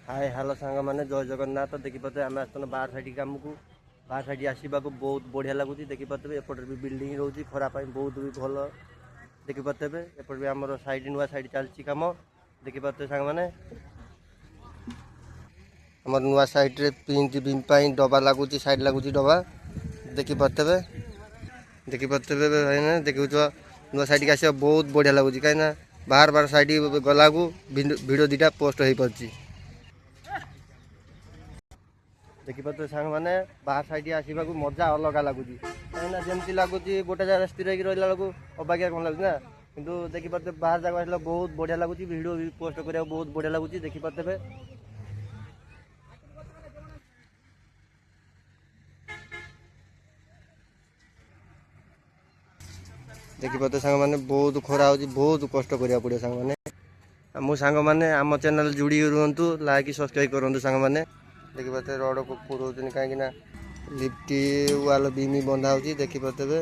hi hello सांग मैंने जय जगन्नाथ देखिपे आम आस बाहर साइड कम को बाहर साइड आसवा बहुत बढ़िया लगुच देखिपे एपटे भी बिल्डिंग रोचे खरापाई बहुत भी भल देखिपे एपटे भी आम साइड नुआ साइड चलती कम देखिपे सांग मैंने आम नुआ साइड रे पिंच बीम डबा लगुच साइड लगुच डबा देखिपे देखिपे देखुच नुआ साइड के आसवा बहुत बढ़िया लगुच कहीं बाहर बाहर साइड गला भिडियो दुटा पोस्ट हो पार्टी देखिपे सांग मैंने बाहर साइड आसवा मजा अलग लगुच कहीं जमी लगुच गोटे जगह स्थिर होकर रहा बेलू अबागिया कौन लगुच ना कि देखिपे बाहर जगह आसला बहुत बढ़िया लगुच भिडियो भी पोस्ट करा बहुत बढ़िया लगुच देखिपे देखिपे सांग मैंने बहुत खरा हो बहुत कष्ट करा पड़े सांग मैंने मो सांग मैंने आम चैनल जोड़ी रुहतु लाइक सब्सक्राइब करूँ सांग मैंने देखिपे रड को पुरौन कहीं लिफ्ट वाल बीम बंधा हो देखिपे